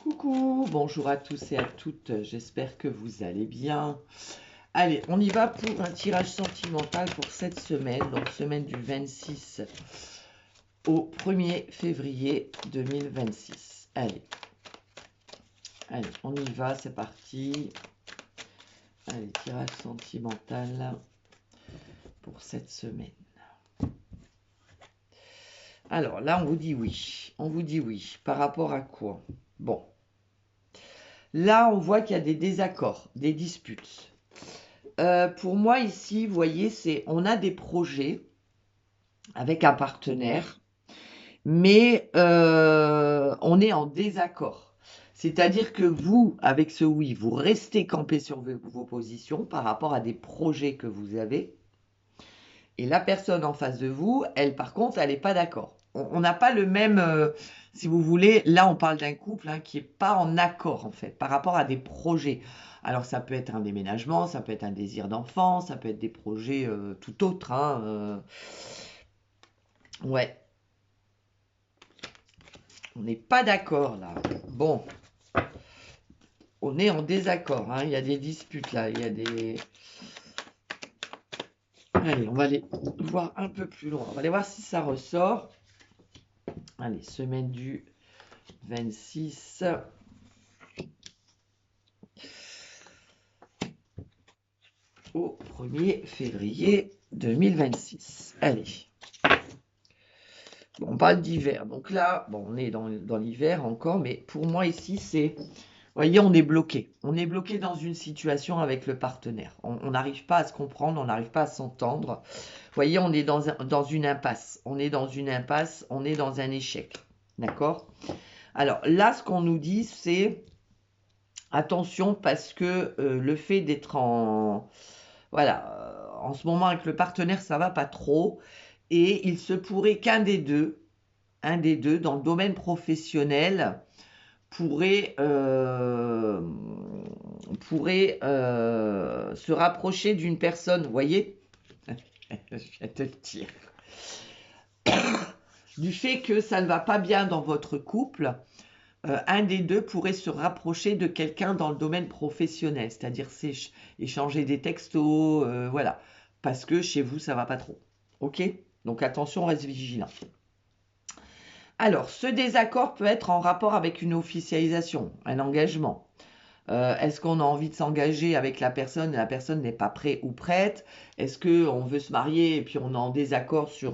Coucou, bonjour à tous et à toutes, j'espère que vous allez bien. Allez, on y va pour un tirage sentimental pour cette semaine, donc semaine du 26 au 1er février 2026. Allez, on y va, c'est parti. Allez, tirage sentimental pour cette semaine. Alors là, on vous dit oui. On vous dit oui. Par rapport à quoi? Bon. Là, on voit qu'il y a des désaccords, des disputes. Pour moi, ici, vous voyez, on a des projets avec un partenaire, mais on est en désaccord. C'est-à-dire que vous, avec ce oui, vous restez campé sur vos positions par rapport à des projets que vous avez. Et la personne en face de vous, elle, par contre, elle n'est pas d'accord. On n'a pas le même, si vous voulez, là, on parle d'un couple qui n'est pas en accord, en fait, par rapport à des projets. Alors, ça peut être un déménagement, ça peut être un désir d'enfant, ça peut être des projets tout autres. Ouais, on n'est pas d'accord, là. Bon, on est en désaccord. Il y a des disputes, là. Il y a des... Allez, on va aller voir un peu plus loin. On va aller voir si ça ressort. Allez, semaine du 26 au 1er février 2026. Allez. Bon, on parle d'hiver. Donc là, bon, on est dans l'hiver encore, mais pour moi ici, c'est... Vous voyez, on est bloqué. On est bloqué dans une situation avec le partenaire. On n'arrive pas à se comprendre, on n'arrive pas à s'entendre. Vous voyez, on est dans une impasse. On est dans une impasse, on est dans un échec. D'accord? Alors là, ce qu'on nous dit, c'est attention parce que le fait d'être en... Voilà, en ce moment avec le partenaire, ça va pas trop. Et il se pourrait qu'un des deux, dans le domaine professionnel, pourrait se rapprocher d'une personne, vous voyez? Je vais te le dire. Du fait que ça ne va pas bien dans votre couple, un des deux pourrait se rapprocher de quelqu'un dans le domaine professionnel, c'est-à-dire échanger des textos, voilà, parce que chez vous, ça va pas trop. Ok? Donc attention, on reste vigilant. Alors, ce désaccord peut être en rapport avec une officialisation, un engagement. Est-ce qu'on a envie de s'engager avec la personne et la personne n'est pas prête ou prête? Est-ce qu'on veut se marier et puis on est en désaccord sur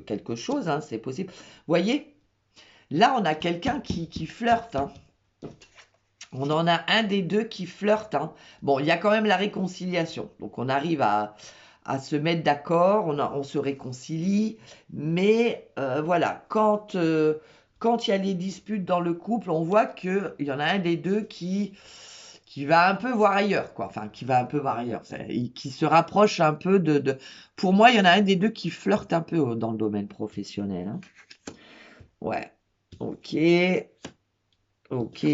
quelque chose? C'est possible. Vous voyez, là, on a quelqu'un qui flirte. On en a un des deux qui flirte. Bon, il y a quand même la réconciliation. Donc, on arrive à se mettre d'accord, on se réconcilie. Mais voilà, quand il y a les disputes dans le couple, on voit qu'il y en a un des deux qui va un peu voir ailleurs, quoi. Enfin, qui va un peu voir ailleurs. Qui se rapproche un peu de... Pour moi, il y en a un des deux qui flirte un peu dans le domaine professionnel. Ouais. Ok. Ok.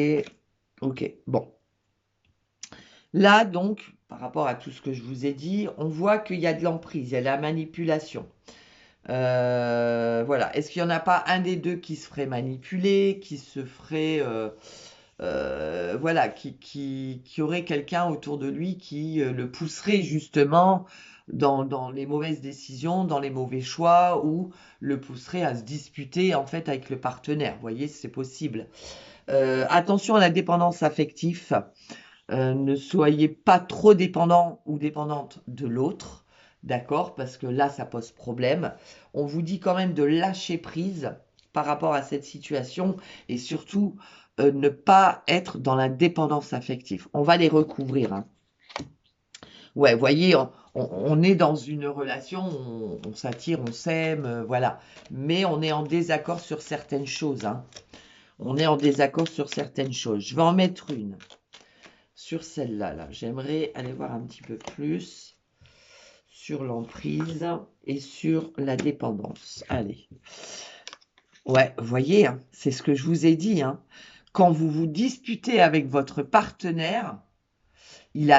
Ok. Bon. Là, donc, par rapport à tout ce que je vous ai dit, on voit qu'il y a de l'emprise, il y a de la manipulation. Voilà. Est-ce qu'il n'y en a pas un des deux qui se ferait manipuler, qui se ferait... voilà, qui aurait quelqu'un autour de lui qui le pousserait justement dans les mauvaises décisions, dans les mauvais choix, ou le pousserait à se disputer en fait avec le partenaire. Vous voyez, c'est possible. Attention à la dépendance affective. Ne soyez pas trop dépendant ou dépendante de l'autre, d'accord? Parce que là, ça pose problème. On vous dit quand même de lâcher prise par rapport à cette situation et surtout ne pas être dans la dépendance affective. On va les recouvrir. Ouais, vous voyez, on est dans une relation, on s'attire, on s'aime, voilà. Mais on est en désaccord sur certaines choses. On est en désaccord sur certaines choses. Je vais en mettre une. Sur celle-là, là, j'aimerais aller voir un petit peu plus sur l'emprise et sur la dépendance. Allez. Ouais, vous voyez, c'est ce que je vous ai dit. Quand vous vous disputez avec votre partenaire, il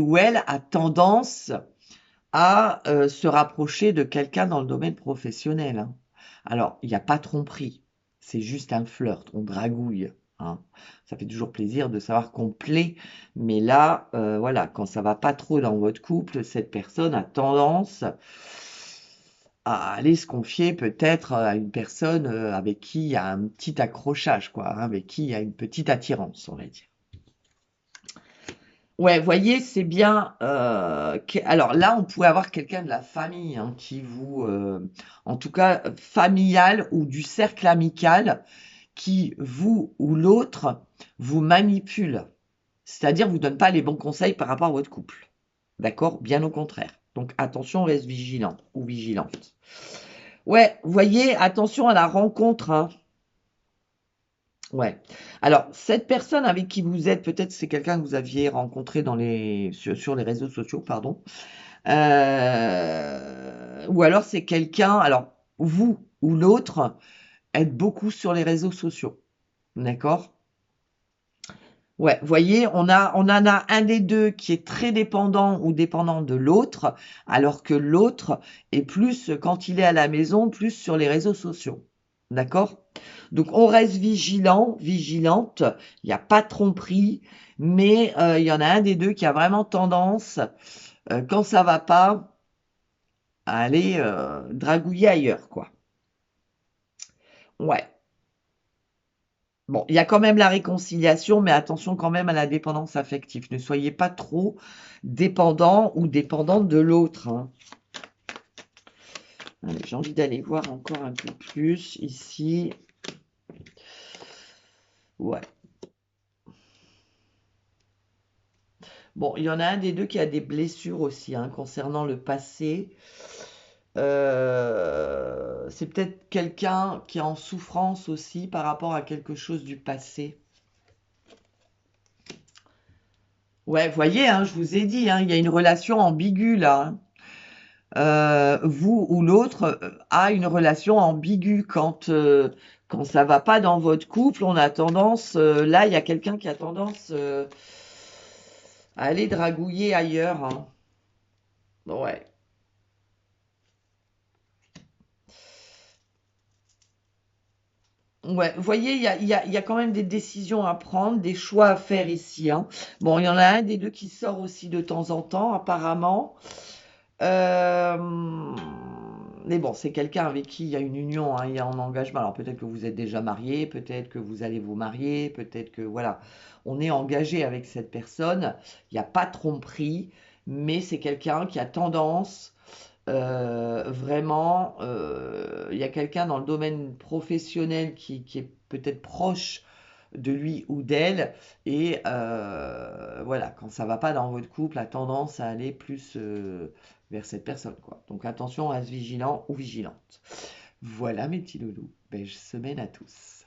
ou elle a tendance à se rapprocher de quelqu'un dans le domaine professionnel. Alors, il n'y a pas tromperie. C'est juste un flirt, on dragouille. hein. Ça fait toujours plaisir de savoir qu'on plaît, mais là, voilà, quand ça va pas trop dans votre couple, cette personne a tendance à aller se confier peut-être à une personne avec qui il y a un petit accrochage, quoi, hein, avec qui il y a une petite attirance, on va dire. Ouais, voyez, c'est bien. Alors là, on pourrait avoir quelqu'un de la famille hein, qui vous, en tout cas familial ou du cercle amical, qui vous ou l'autre vous manipule. C'est-à-dire vous donne pas les bons conseils par rapport à votre couple. D'accord? Bien au contraire. Donc attention, on reste vigilant ou vigilante. Ouais, voyez, attention à la rencontre, hein. Ouais. Alors, cette personne avec qui vous êtes, peut-être c'est quelqu'un que vous aviez rencontré sur les réseaux sociaux, pardon. Ou alors c'est quelqu'un, alors vous ou l'autre êtes beaucoup sur les réseaux sociaux. D'accord? Ouais, voyez, on en a un des deux qui est très dépendant ou dépendant de l'autre, alors que l'autre est plus, quand il est à la maison, plus sur les réseaux sociaux. D'accord? Donc on reste vigilant, vigilante, il n'y a pas de tromperie, mais il y en a un des deux qui a vraiment tendance, quand ça va pas, à aller dragouiller ailleurs, quoi. Ouais. Bon, il y a quand même la réconciliation, mais attention quand même à la dépendance affective. Ne soyez pas trop dépendant ou dépendante de l'autre, hein. Allez, j'ai envie d'aller voir encore un peu plus ici. Ouais. Bon, il y en a un des deux qui a des blessures aussi, hein, concernant le passé. C'est peut-être quelqu'un qui est en souffrance aussi par rapport à quelque chose du passé. Ouais, voyez, hein, je vous ai dit, hein, il y a une relation ambiguë là, hein. Vous ou l'autre a une relation ambiguë quand ça va pas dans votre couple, on a tendance, là, il y a quelqu'un qui a tendance à aller dragouiller ailleurs, hein. Ouais. Ouais, vous voyez, il y a quand même des décisions à prendre, des choix à faire ici, hein. Bon, il y en a un des deux qui sort aussi de temps en temps, apparemment. Euh, mais bon, c'est quelqu'un avec qui il y a une union, hein, il y a un engagement. Alors peut-être que vous êtes déjà marié, peut-être que vous allez vous marier, peut-être que voilà, on est engagé avec cette personne. Il n'y a pas de tromperie, mais c'est quelqu'un qui a tendance vraiment, il y a quelqu'un dans le domaine professionnel qui est peut-être proche de lui ou d'elle, et voilà, quand ça va pas dans votre couple, a tendance à aller plus vers cette personne, quoi. Donc attention, reste vigilant ou vigilante. Voilà mes petits loulous, belle semaine à tous.